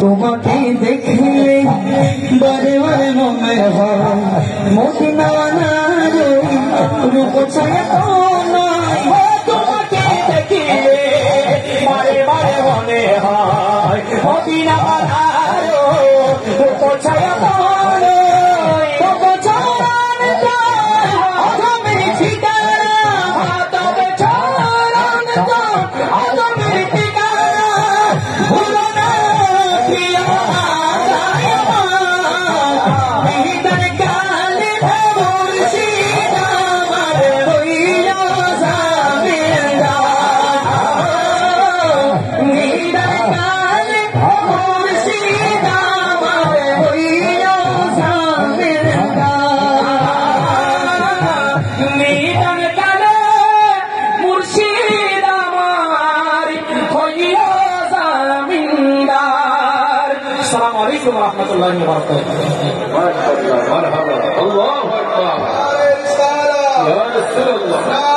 তোমাকে দেখলে বারে বারে মনে হয় মদিনা রূপ ছায়া নয়। তোমাকে দেখলে বারে বারে মনে হয় মদিনা রূপ ছায়া নয়। তবে চরণ আদমের ঠিকানা, তবে চরণ আদমের ঠিকানা, ভুলো না প্রিয় নিদান কালে মুর্শিদ আমার হইল জামিনদার। নিদান কালে মুর্শিদ আমার হইল জামিনদার। নিদান কালে মুর্শিদ আমার হইল জামিনদার। আসসালামু আলাইকুম ওয়া রাহমাতুল্লাহি ওয়া বারাকাতুহু। মারহাবা, আল্লাহু আকবার, ইয়া রাসূলুল্লাহ।